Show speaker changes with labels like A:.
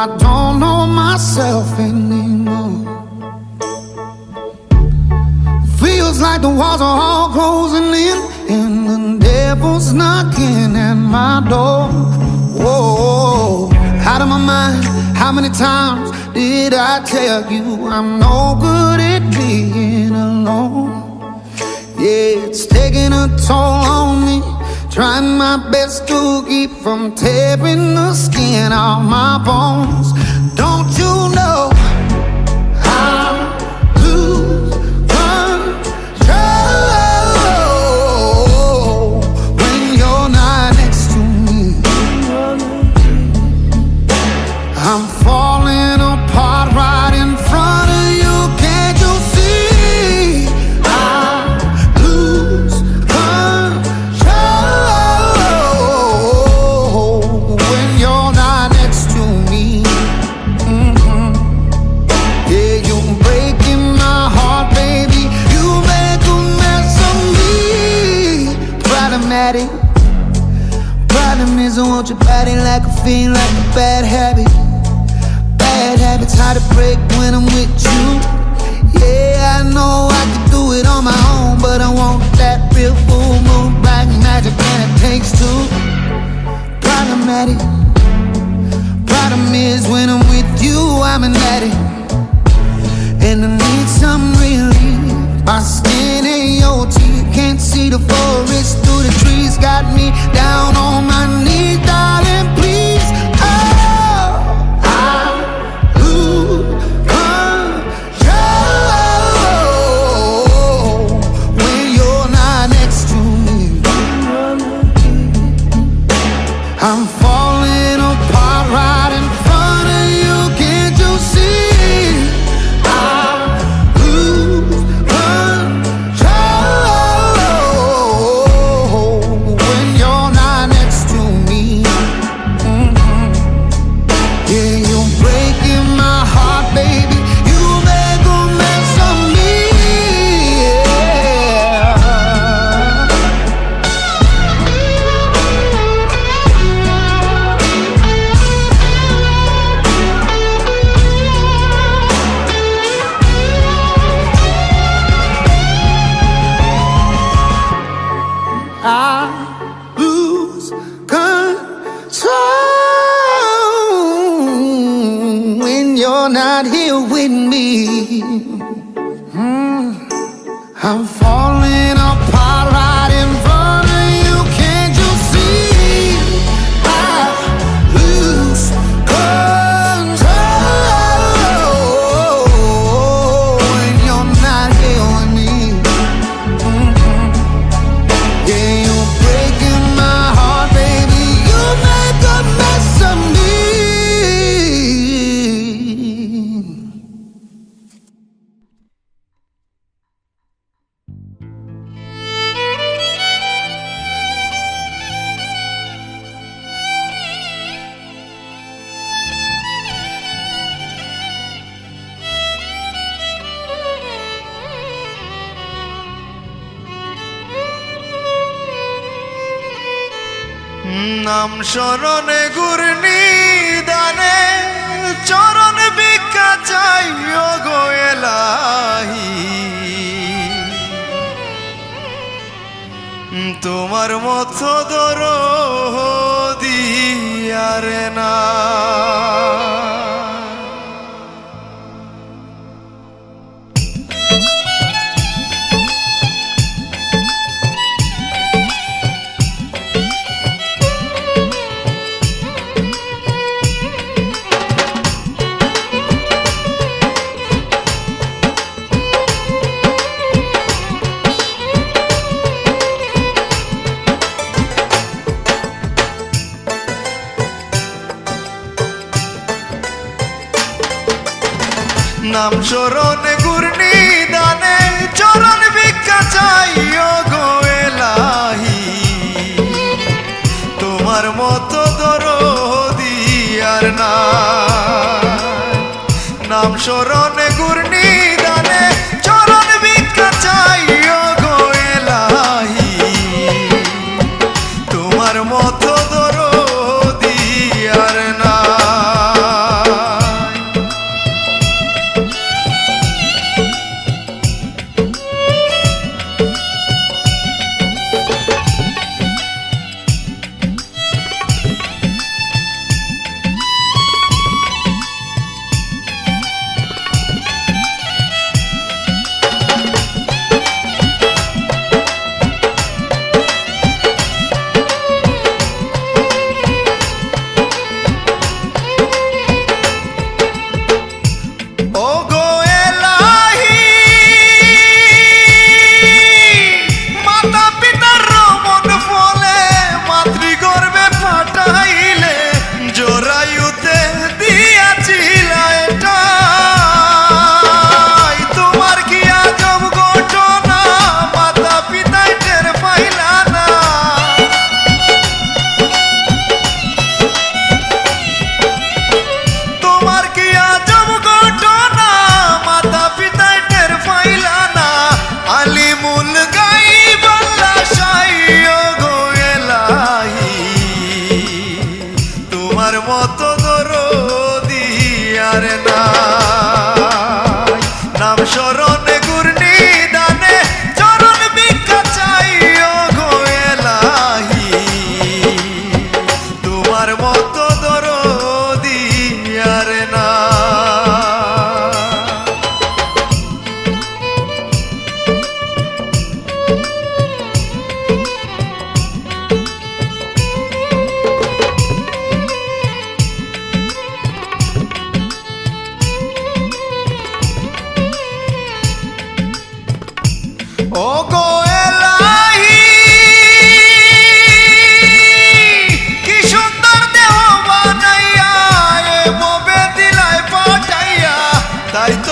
A: I don't know myself anymore. Feels like the walls are all closing in, and the devil's knocking at my door. Whoa, out of my mind. How many times did I tell you I'm no good at being alone? Yeah, it's taking a toll on me, trying my best to keep from tearing the skin off my bones. Don't you know I lose control when you're not next to me? I'm falling apart right in front of you. Can't you see? I lose control when you're not next to me. Yeah, you're breaking my heart, baby. You make a mess of me. Problematic. Problem is I want your body like a fiend, like a bad habit. Bad habits hard to break when I'm with you. Yeah, I know I can do it on my own, but I want that real full moon, black magic, and it takes two. Problematic. Problem is when I'm with you, I'm an addict, and I need some relief. My skin ain't your teeth, can't see the forest through the trees. Got me down on my knees, darling, please. I'm falling apart right in front of you. Can't you see? I lose control when you're not next to me. Yeah, you're breaking my heart, baby. You make a mess of me. I lose control when you're not here with me. I'm falling apart right in front of you. Can't you see? I lose control when you're not here with me. Yeah, you're breaking my heart, baby. You make a mess of me.
B: নাম শরণে ঘূর্ণি দানে চরণ ভিক্ষা চাই গো এলাহি। তোমার মতো দরদি আর না। নাম শরণে ঘূর্ণি দানে চরণ ভিক্ষা চাই গো এলাহি। তোমার মতো দরদি আর না। নাম শরণে ঘূর্ণি দানে চরণ ভিক্ষা চাই গো এলাহি। তোমার মতো দরদি আর না। ও গো এলাহি কি সুন্দর দেহ বানাইয়া এ মবে দিলাই পাঠাইয়া তাই তো